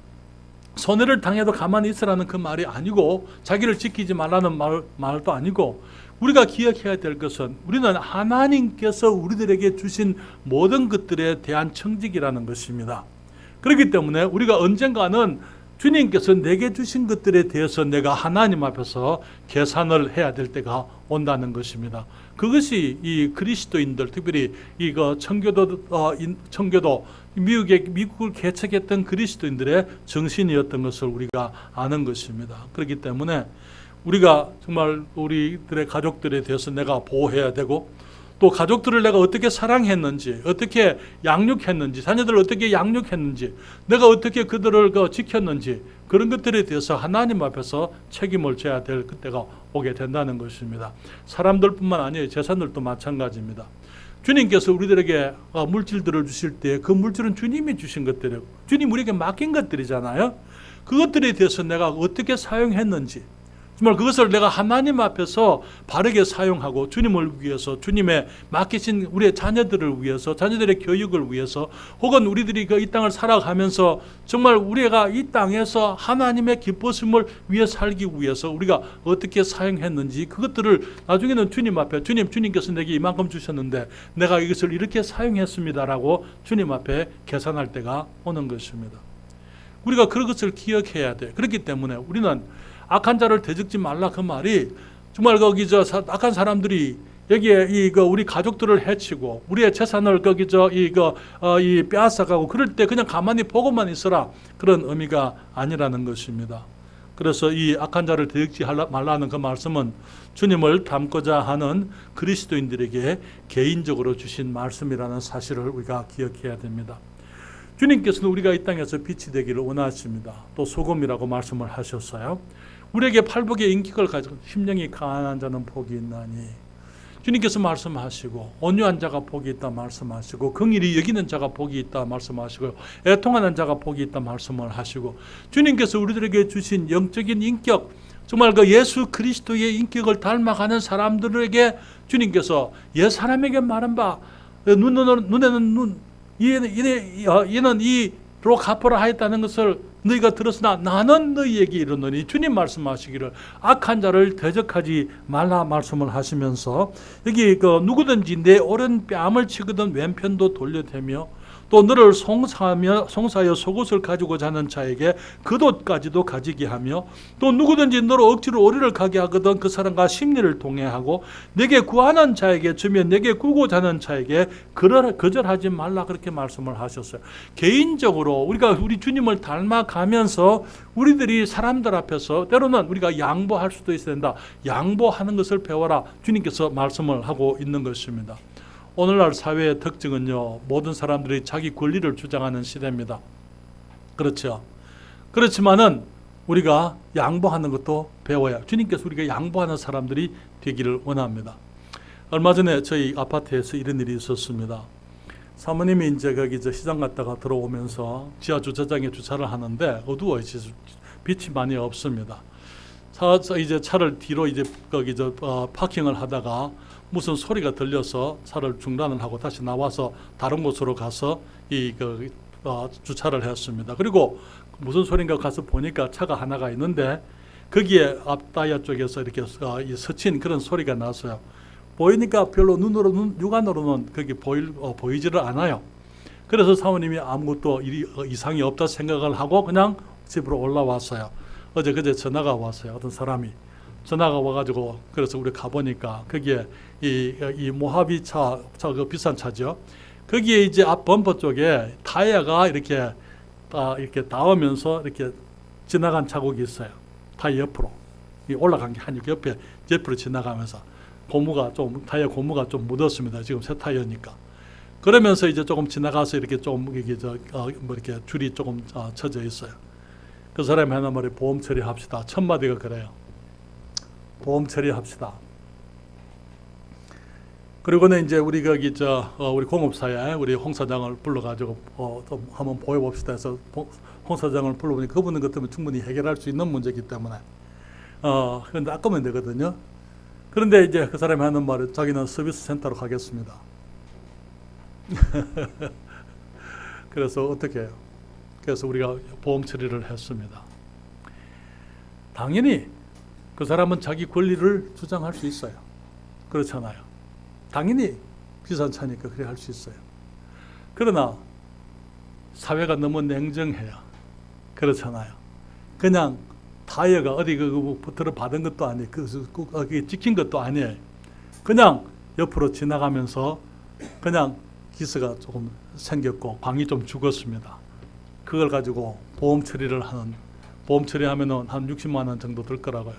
손해를 당해도 가만히 있으라는 그 말이 아니고, 자기를 지키지 말라는 말도 아니고, 우리가 기억해야 될 것은 우리는 하나님께서 우리들에게 주신 모든 것들에 대한 청직이라는 것입니다. 그렇기 때문에 우리가 언젠가는 주님께서 내게 주신 것들에 대해서 내가 하나님 앞에서 계산을 해야 될 때가 온다는 것입니다. 그것이 이 그리스도인들, 특별히 청교도 미국을 개척했던 그리스도인들의 정신이었던 것을 우리가 아는 것입니다. 그렇기 때문에 우리가 정말 우리들의 가족들에 대해서 내가 보호해야 되고, 또 가족들을 내가 어떻게 사랑했는지, 어떻게 양육했는지, 자녀들을 어떻게 양육했는지, 내가 어떻게 그들을 지켰는지, 그런 것들에 대해서 하나님 앞에서 책임을 져야 될 그때가 오게 된다는 것입니다. 사람들뿐만 아니에요. 재산들도 마찬가지입니다. 주님께서 우리들에게 물질들을 주실 때 그 물질은 주님이 주신 것들이에요. 주님 우리에게 맡긴 것들이잖아요. 그것들에 대해서 내가 어떻게 사용했는지, 정말 그것을 내가 하나님 앞에서 바르게 사용하고 주님을 위해서, 주님의 맡기신 우리의 자녀들을 위해서, 자녀들의 교육을 위해서, 혹은 우리들이 이 땅을 살아가면서 정말 우리가 이 땅에서 하나님의 기쁘심을 위해 살기 위해서 우리가 어떻게 사용했는지, 그것들을 나중에는 주님 앞에, 주님께서 내게 이만큼 주셨는데 내가 이것을 이렇게 사용했습니다라고 주님 앞에 계산할 때가 오는 것입니다. 우리가 그런 것을 기억해야 돼. 그렇기 때문에 우리는 악한 자를 대적지 말라 그 말이, 정말 악한 사람들이 여기에 우리 가족들을 해치고 우리의 재산을 빼앗아가고 그럴 때 그냥 가만히 보고만 있어라, 그런 의미가 아니라는 것입니다. 그래서 이 악한 자를 대적지 말라는 그 말씀은 주님을 닮고자 하는 그리스도인들에게 개인적으로 주신 말씀이라는 사실을 우리가 기억해야 됩니다. 주님께서는 우리가 이 땅에서 빛이 되기를 원하십니다. 또 소금이라고 말씀을 하셨어요. 우리에게 팔복의 인격을 가지고 심령이 가난한 자는 복이 있나니, 주님께서 말씀하시고, 온유한 자가 복이 있다 말씀하시고, 긍휼히 여기는 자가 복이 있다 말씀하시고, 애통하는 자가 복이 있다 말씀을 하시고, 주님께서 우리들에게 주신 영적인 인격, 정말 예수 그리스도의 인격을 닮아가는 사람들에게 주님께서 옛 사람에게 말한 바 눈에는 눈, 이는 이로 갚으라 하였다는 것을 너희가 들었으나 나는 너희에게 이르노니, 주님 말씀하시기를 악한 자를 대적하지 말라 말씀을 하시면서, 여기 누구든지 내 오른 뺨을 치거든 왼편도 돌려대며, 또 너를 송사하여 속옷을 가지고 자는 자에게 겉옷까지도 가지게 하며, 또 누구든지 너를 억지로 어리를 가게 하거든 그 사람과 심리를 동행하고, 내게 구하는 자에게 주면 내게 구고 자는 자에게 거절하지 말라, 그렇게 말씀을 하셨어요. 개인적으로 우리 주님을 닮아가면서 우리들이 사람들 앞에서 때로는 우리가 양보할 수도 있어야 된다. 양보하는 것을 배워라, 주님께서 말씀을 하고 있는 것입니다. 오늘날 사회의 특징은요, 모든 사람들이 자기 권리를 주장하는 시대입니다. 그렇죠. 그렇지만은 우리가 양보하는 것도 배워야, 주님께서 우리가 양보하는 사람들이 되기를 원합니다. 얼마 전에 저희 아파트에서 이런 일이 있었습니다. 사모님이 이제 시장 갔다가 들어오면서 지하 주차장에 주차를 하는데 어두워요. 빛이 많이 없습니다. 이제 차를 뒤로 파킹을 하다가 무슨 소리가 들려서 차를 중단을 하고 다시 나와서 다른 곳으로 가서 주차를 했습니다. 그리고 무슨 소리인가 가서 보니까 차가 하나가 있는데 거기에 앞 타이어 쪽에서 이렇게 스친 그런 소리가 났어요. 보이니까 별로 육안으로는 그게 보이지를 않아요. 그래서 사모님이 아무것도 이상이 없다 생각을 하고 그냥 집으로 올라왔어요. 그제 전화가 왔어요. 어떤 사람이 전화가 와가지고, 그래서 우리 가보니까 거기에 이 모하비 차 비싼 차죠. 거기에 이제 앞 범퍼 쪽에 타이어가 이렇게 닿으면서 이렇게 지나간 자국이 있어요. 타이어 옆으로 올라간 게 아니고 옆으로 지나가면서 타이어 고무가 좀 묻었습니다. 지금 새 타이어니까. 그러면서 이제 조금 지나가서 이렇게 이렇게 줄이 조금 쳐져 있어요. 그 사람이 하나 말에 보험 처리합시다. 첫 마디가 그래요. 보험 처리합시다. 그리고는 이제 우리 거기 우리 공업사에 우리 홍 사장을 불러가지고 좀 한번 보여봅시다 해서 홍 사장을 불러보니 그분은 같으면 충분히 해결할 수 있는 문제이기 때문에 그런데 아까면 되거든요. 그런데 이제 그 사람이 하는 말은 자기는 서비스 센터로 가겠습니다. 그래서 어떻게 해요? 그래서 우리가 보험 처리를 했습니다. 당연히 그 사람은 자기 권리를 주장할 수 있어요. 그렇잖아요. 당연히 비싼 차니까 그래 할 수 있어요. 그러나 사회가 너무 냉정해요. 그렇잖아요. 그냥 타이어가 어디 들어받은 것도 아니에요. 그게 찍힌 것도 아니에요. 그냥 옆으로 지나가면서 그냥 기스가 조금 생겼고 광이 좀 죽었습니다. 그걸 가지고 보험 처리하면은 한 60만 원 정도 들 거라고요.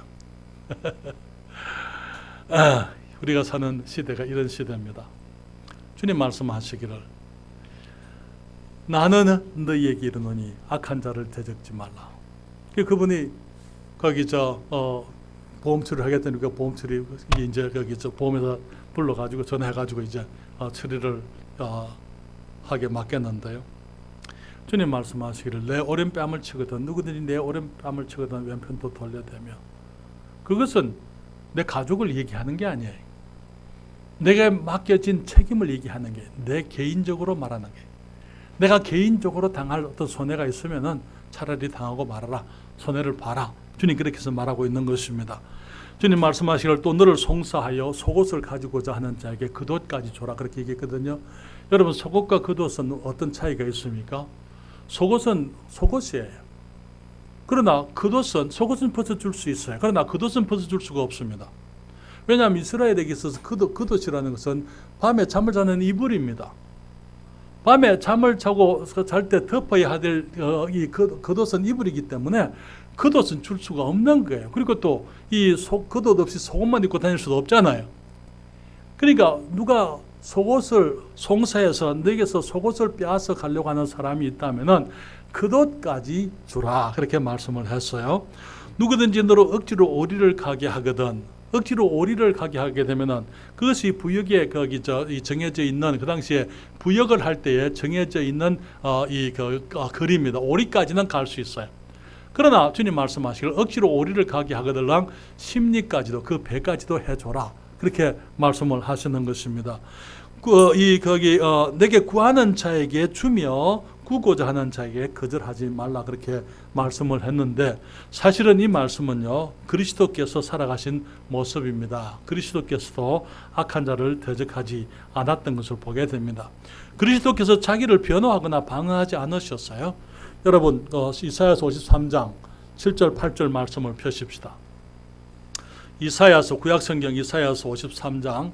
우리가 사는 시대가 이런 시대입니다. 주님 말씀하시기를 나는 너희에게 이르노니 악한 자를 대적지 말라. 그분이 거기 보험 처리를 하겠다니까 보험 처리 이제 거기 보험회사 불러가지고 전화해가지고 이제 처리를 하게 맡겼는데요. 주님 말씀하시기를 내 오른뺨을 치거든 누구든지 내 오른뺨을 치거든 왼편도 돌려대며 그것은 내 가족을 얘기하는 게 아니에요. 내가 맡겨진 책임을 얘기하는 게 내 개인적으로 말하는 게 내가 개인적으로 당할 어떤 손해가 있으면은 차라리 당하고 말아라. 손해를 봐라. 주님 그렇게 해서 말하고 있는 것입니다. 주님 말씀하시기를 또 너를 송사하여 속옷을 가지고자 하는 자에게 겉옷까지 줘라. 그렇게 얘기했거든요. 여러분 속옷과 겉옷은 어떤 차이가 있습니까? 속옷은 속옷이에요. 그러나 겉옷은 속옷은 벗어줄 수 있어요. 그러나 겉옷은 벗어줄 수가 없습니다. 왜냐하면 이스라엘에게 있어서 겉옷이라는 것은 밤에 잠을 자는 이불입니다. 밤에 잠을 자고 잘 때 덮어야 될 이 겉옷은 이불이기 때문에 겉옷은 줄 수가 없는 거예요. 그리고 또 이 겉옷 없이 속옷만 입고 다닐 수도 없잖아요. 그러니까 누가 속옷을 송사해서 너에게서 속옷을 빼앗아 가려고 하는 사람이 있다면은 겉옷까지 주라. 그렇게 말씀을 했어요. 누구든지 너로 억지로 오리를 가게 하거든. 억지로 오리를 가게 하게 되면은 그것이 부역에 거기 정해져 있는 그 당시에 부역을 할 때에 정해져 있는 거리입니다. 오리까지는 갈 수 있어요. 그러나 주님 말씀하시기를 억지로 오리를 가게 하거들랑 심리까지도 그 배까지도 해줘라. 그렇게 말씀을 하시는 것입니다. 내게 구하는 자에게 주며 구고자 하는 자에게 거절하지 말라 그렇게 말씀을 했는데 사실은 이 말씀은요 그리스도께서 살아가신 모습입니다. 그리스도께서도 악한 자를 대적하지 않았던 것을 보게 됩니다. 그리스도께서 자기를 변호하거나 방어하지 않으셨어요. 여러분 이사야서 53장 7절 8절 말씀을 펴십시다. 구약성경 이사야서 53장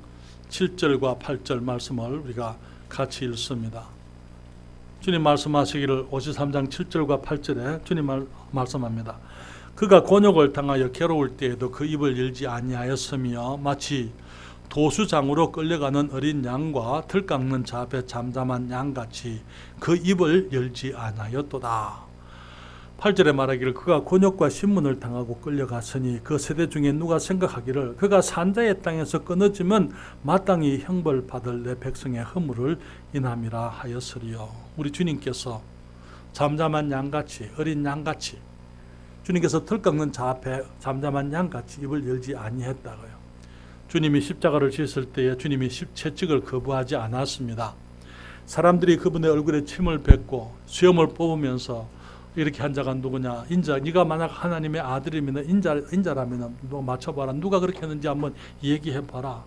7절과 8절 말씀을 우리가 같이 읽습니다. 주님 말씀하시기를 53장 7절과 8절에 주님 말씀합니다. 그가 곤욕을 당하여 괴로울 때에도 그 입을 열지 아니하였으며 마치 도수장으로 끌려가는 어린 양과 들 깎는 자 앞에 잠잠한 양같이 그 입을 열지 아니하였도다. 8절에 말하기를 그가 곤욕과 신문을 당하고 끌려갔으니 그 세대 중에 누가 생각하기를 그가 산자의 땅에서 끊어지면 마땅히 형벌받을 내 백성의 허물을 인함이라 하였으리요. 우리 주님께서 잠잠한 양같이 어린 양같이 주님께서 털 깎는 자 앞에 잠잠한 양같이 입을 열지 아니했다고요. 주님이 십자가를 지었을 때에 주님이 채찍을 거부하지 않았습니다. 사람들이 그분의 얼굴에 침을 뱉고 수염을 뽑으면서 이렇게 한 자가 누구냐? 네가 만약 하나님의 아들이면 인자라면 너 맞춰봐라. 누가 그렇게 했는지 한번 얘기해봐라.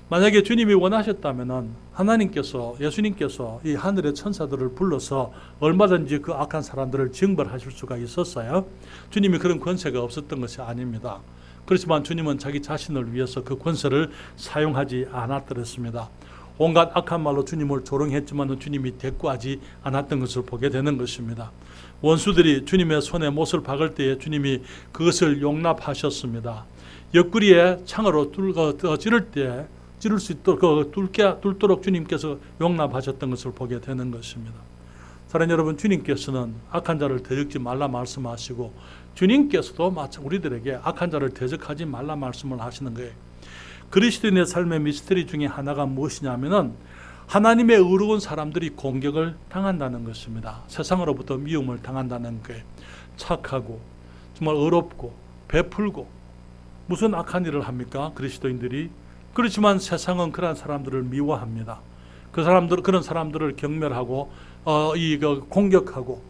만약에 주님이 원하셨다면 하나님께서 예수님께서 이 하늘의 천사들을 불러서 얼마든지 그 악한 사람들을 징벌하실 수가 있었어요. 주님이 그런 권세가 없었던 것이 아닙니다. 그렇지만 주님은 자기 자신을 위해서 그 권세를 사용하지 않았더랬습니다. 온갖 악한 말로 주님을 조롱했지만 주님이 대꾸하지 않았던 것을 보게 되는 것입니다. 원수들이 주님의 손에 못을 박을 때에 주님이 그것을 용납하셨습니다. 옆구리에 창으로 찌를 수 있도록 뚫도록 주님께서 용납하셨던 것을 보게 되는 것입니다. 사랑하는 여러분, 주님께서는 악한 자를 대적지 말라 말씀하시고 주님께서도 마찬 우리들에게 악한 자를 대적하지 말라 말씀을 하시는 거예요. 그리스도인의 삶의 미스터리 중에 하나가 무엇이냐면은 하나님의 의로운 사람들이 공격을 당한다는 것입니다. 세상으로부터 미움을 당한다는 거예요. 착하고 정말 의롭고 베풀고 무슨 악한 일을 합니까? 그리스도인들이. 그렇지만 세상은 그런 사람들을 미워합니다. 그런 사람들을 경멸하고 공격하고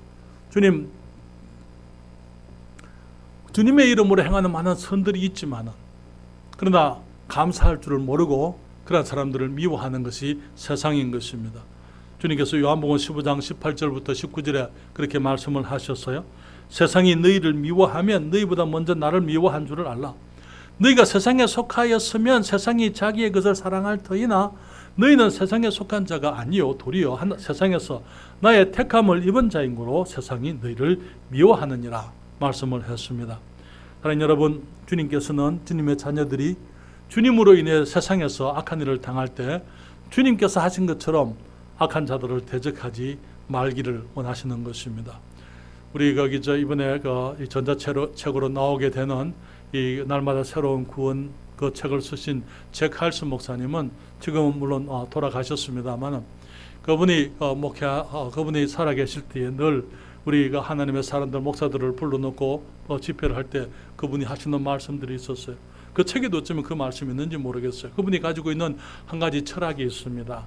주님의 이름으로 행하는 많은 선들이 있지만은 그러나 감사할 줄을 모르고 그런 사람들을 미워하는 것이 세상인 것입니다. 주님께서 요한복음 15장 18절부터 19절에 그렇게 말씀을 하셨어요. 세상이 너희를 미워하면 너희보다 먼저 나를 미워한 줄을 알라. 너희가 세상에 속하였으면 세상이 자기의 것을 사랑할 터이나 너희는 세상에 속한 자가 아니요 도리요 세상에서 나의 택함을 입은 자인 고로 세상이 너희를 미워하느니라 말씀을 했습니다. 사랑하는 여러분, 주님께서는 주님의 자녀들이 주님으로 인해 세상에서 악한 일을 당할 때 주님께서 하신 것처럼 악한 자들을 대적하지 말기를 원하시는 것입니다. 우리 이번에 전자책으로 나오게 되는 이 날마다 새로운 구원 그 책을 쓰신 잭 할스 목사님은 지금은 물론 돌아가셨습니다만 그분이 살아계실 때에 늘 우리 하나님의 사람들 목사들을 불러놓고 집회를 할 때 그분이 하시는 말씀들이 있었어요. 그 책에도 어쩌면 그 말씀이 있는지 모르겠어요. 그분이 가지고 있는 한 가지 철학이 있습니다.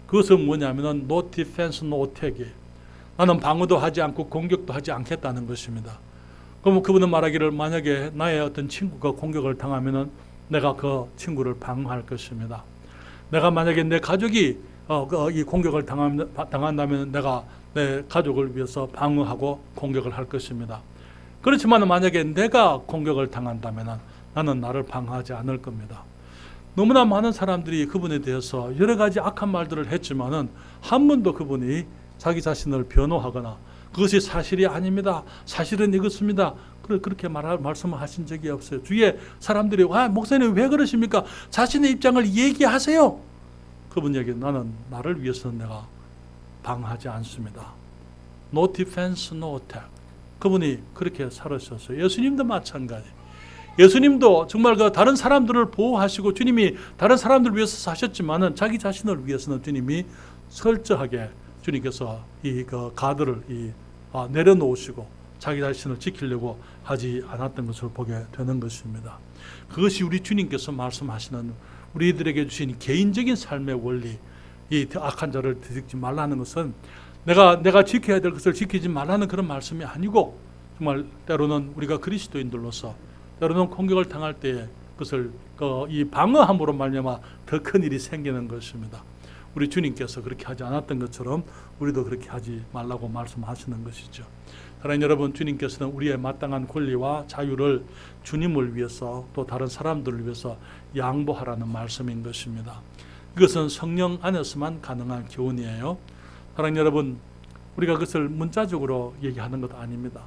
그것은 뭐냐면은 no defense, no attack. 나는 방어도 하지 않고 공격도 하지 않겠다는 것입니다. 그럼 그분은 말하기를 만약에 나의 어떤 친구가 공격을 당하면은 내가 그 친구를 방어할 것입니다. 내가 만약에 내 가족이 이 공격을 당한다면 내가 내 가족을 위해서 방어하고 공격을 할 것입니다. 그렇지만 만약에 내가 공격을 당한다면 나는 나를 방어하지 않을 겁니다. 너무나 많은 사람들이 그분에 대해서 여러 가지 악한 말들을 했지만은 한 번도 그분이 자기 자신을 변호하거나 그것이 사실이 아닙니다. 사실은 이것입니다. 그렇게 말씀을 하신 적이 없어요. 주위에 사람들이 목사님 왜 그러십니까? 자신의 입장을 얘기하세요. 그분에게 나는 나를 위해서는 내가 방어하지 않습니다. No defense, no attack. 그분이 그렇게 살으셨어요. 예수님도 마찬가지. 예수님도 정말 다른 사람들을 보호하시고 주님이 다른 사람들을 위해서 사셨지만은 자기 자신을 위해서는 주님이 철저하게 주님께서 가드를 내려놓으시고 자기 자신을 지키려고 하지 않았던 것을 보게 되는 것입니다. 그것이 우리 주님께서 말씀하시는 우리들에게 주신 개인적인 삶의 원리, 이 악한 자를 대적지 말라는 것은 내가 지켜야 될 것을 지키지 말라는 그런 말씀이 아니고 정말 때로는 우리가 그리스도인들로서 때로는 공격을 당할 때에 그것을 이 방어함으로 말미암아 더 큰 일이 생기는 것입니다. 우리 주님께서 그렇게 하지 않았던 것처럼 우리도 그렇게 하지 말라고 말씀하시는 것이죠. 사랑하는 여러분, 주님께서는 우리의 마땅한 권리와 자유를 주님을 위해서 또 다른 사람들을 위해서 양보하라는 말씀인 것입니다. 이것은 성령 안에서만 가능한 교훈이에요. 사랑하는 여러분, 우리가 그것을 문자적으로 얘기하는 것 아닙니다.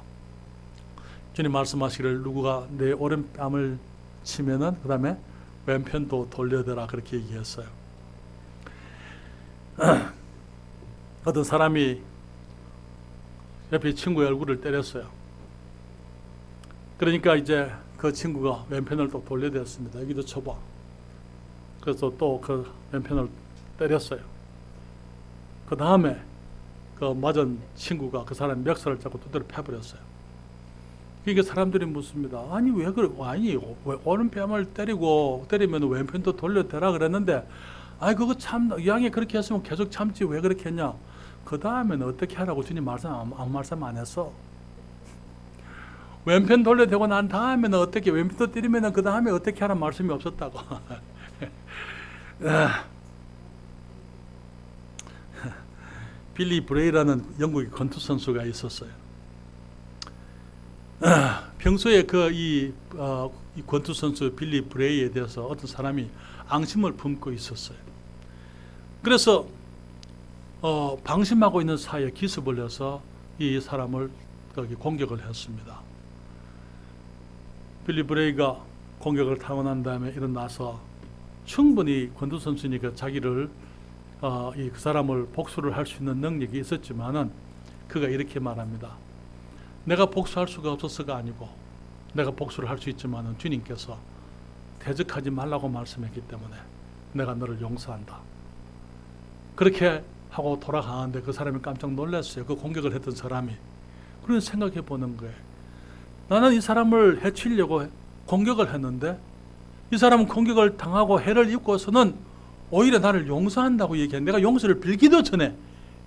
주님 말씀하시기를 누구가 내 오른뺨을 치면은 그 다음에 왼편도 돌려대라 그렇게 얘기했어요. 어떤 사람이 옆에 친구의 얼굴을 때렸어요. 그러니까 이제 그 친구가 왼편을 또 돌려댔습니다. 여기도 쳐봐. 그래서 또 그 왼편을 때렸어요. 그 다음에 그 맞은 친구가 그 사람 멱살을 잡고 두드려 패버렸어요. 그러니까 사람들이 묻습니다. 아니 왜 그래? 아니 왜 오른편을 때리면 왼편도 돌려대라 그랬는데, 아니 그거 참 이왕에 그렇게 했으면 계속 참지 왜 그렇게 했냐? 그 다음에는 어떻게 하라고 주님 아무 말씀 안 했어. 왼편 돌려대고 난 다음에는 어떻게 왼편도 때리면은 그 다음에 어떻게 하라는 말씀이 없었다고. 빌리 브레이라는 영국의 권투 선수가 있었어요. 평소에 이 권투 선수 빌리 브레이에 대해서 어떤 사람이 앙심을 품고 있었어요. 그래서 방심하고 있는 사이에 기습을 해서 이 사람을 공격을 했습니다. 빌리 브레이가 공격을 타고 난 다음에 일어나서 충분히 권투 선수니까 자기를 그 사람을 복수를 할 수 있는 능력이 있었지만은 그가 이렇게 말합니다. 내가 복수할 수가 없어서가 아니고 내가 복수를 할 수 있지만 주님께서 대적하지 말라고 말씀했기 때문에 내가 너를 용서한다. 그렇게 하고 돌아가는데 그 사람이 깜짝 놀랐어요. 그 공격을 했던 사람이. 그런 생각해 보는 거예요. 나는 이 사람을 해치려고 공격을 했는데 이 사람은 공격을 당하고 해를 입고서는 오히려 나를 용서한다고 얘기해. 내가 용서를 빌기도 전에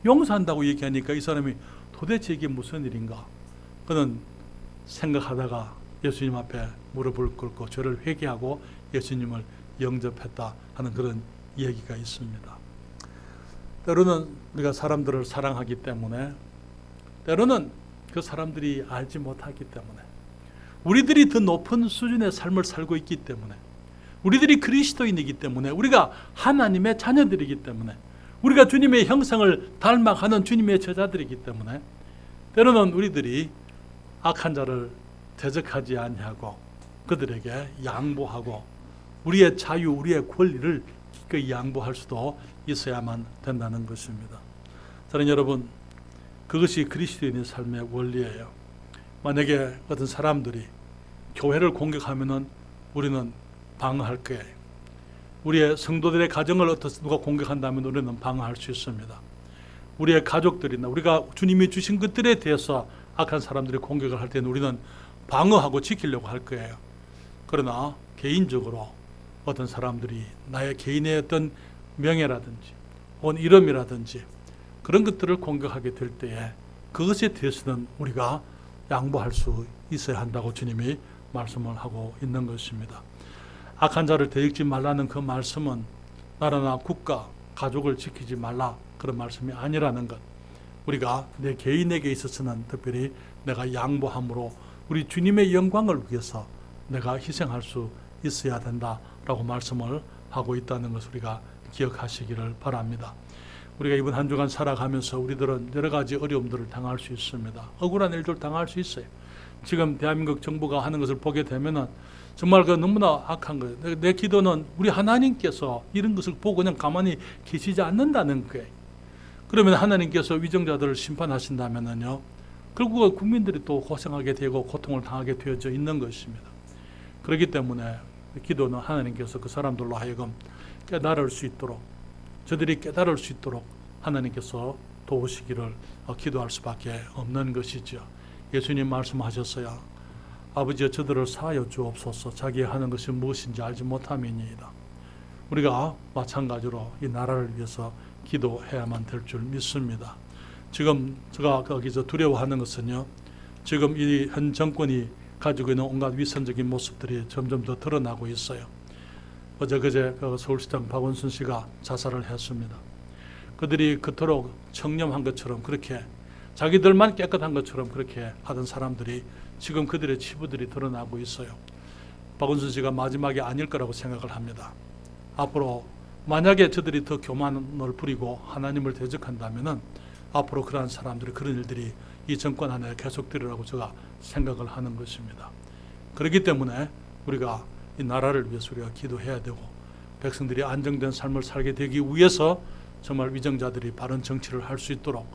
용서한다고 얘기하니까 이 사람이 도대체 이게 무슨 일인가? 그는 생각하다가 예수님 앞에 무릎을 꿇고 죄를 회개하고 예수님을 영접했다 하는 그런 얘기가 있습니다. 때로는 우리가 사람들을 사랑하기 때문에, 때로는 그 사람들이 알지 못하기 때문에, 우리들이 더 높은 수준의 삶을 살고 있기 때문에, 우리들이 그리스도인이기 때문에, 우리가 하나님의 자녀들이기 때문에, 우리가 주님의 형상을 닮아가는 주님의 제자들이기 때문에 때로는 우리들이 악한 자를 대적하지 아니하고 그들에게 양보하고 우리의 자유, 우리의 권리를 기꺼이 양보할 수도 있어야만 된다는 것입니다. 저는 여러분, 그것이 그리스도인의 삶의 원리예요. 만약에 어떤 사람들이 교회를 공격하면은 우리는 방어할 거예요. 우리의 성도들의 가정을 누가 공격한다면 우리는 방어할 수 있습니다. 우리의 가족들이나 우리가 주님이 주신 것들에 대해서 악한 사람들이 공격을 할 때는 우리는 방어하고 지키려고 할 거예요. 그러나 개인적으로 어떤 사람들이 나의 개인의 어떤 명예라든지 혹은 이름이라든지 그런 것들을 공격하게 될 때에 그것에 대해서는 우리가 양보할 수 있어야 한다고 주님이 말씀을 하고 있는 것입니다. 악한 자를 대적지 말라는 그 말씀은 나라나 국가, 가족을 지키지 말라 그런 말씀이 아니라는 것. 우리가 내 개인에게 있어서는 특별히 내가 양보함으로 우리 주님의 영광을 위해서 내가 희생할 수 있어야 된다라고 말씀을 하고 있다는 것을 우리가 기억하시기를 바랍니다. 우리가 이번 한 주간 살아가면서 우리들은 여러 가지 어려움들을 당할 수 있습니다. 억울한 일들 당할 수 있어요. 지금 대한민국 정부가 하는 것을 보게 되면은 정말 그 너무나 악한 거예요. 내 기도는 우리 하나님께서 이런 것을 보고 그냥 가만히 계시지 않는다는 거예요. 그러면 하나님께서 위정자들을 심판하신다면은요, 결국 국민들이 또 고생하게 되고 고통을 당하게 되어져 있는 것입니다. 그렇기 때문에 기도는 하나님께서 그 사람들로 하여금 깨달을 수 있도록, 저들이 깨달을 수 있도록 하나님께서 도우시기를 기도할 수밖에 없는 것이죠. 예수님 말씀하셨어요. 아버지여 저들을 사하여 주옵소서. 자기가 하는 것이 무엇인지 알지 못함이니이다. 우리가 마찬가지로 이 나라를 위해서 기도해야만 될 줄 믿습니다. 지금 제가 거기서 두려워하는 것은요, 지금 이 현 정권이 가지고 있는 온갖 위선적인 모습들이 점점 더 드러나고 있어요. 그제 그 서울시장 박원순 씨가 자살을 했습니다. 그들이 그토록 청렴한 것처럼 그렇게 자기들만 깨끗한 것처럼 그렇게 하던 사람들이 지금 그들의 치부들이 드러나고 있어요. 박원순 씨가 마지막이 아닐 거라고 생각을 합니다. 앞으로 만약에 저들이 더 교만을 부리고 하나님을 대적한다면은 앞으로 그러한 사람들이 그런 일들이 이 정권 안에 계속되리라고 제가 생각을 하는 것입니다. 그렇기 때문에 우리가 이 나라를 위해서 우리가 기도해야 되고 백성들이 안정된 삶을 살게 되기 위해서 정말 위정자들이 바른 정치를 할 수 있도록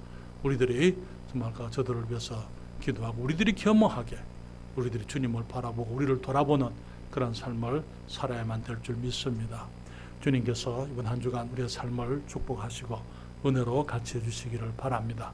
우리들이 정말 저들을 위해서 기도하고 우리들이 겸허하게 우리들이 주님을 바라보고 우리를 돌아보는 그런 삶을 살아야만 될 줄 믿습니다. 주님께서 이번 한 주간 우리의 삶을 축복하시고 은혜로 같이 해주시기를 바랍니다.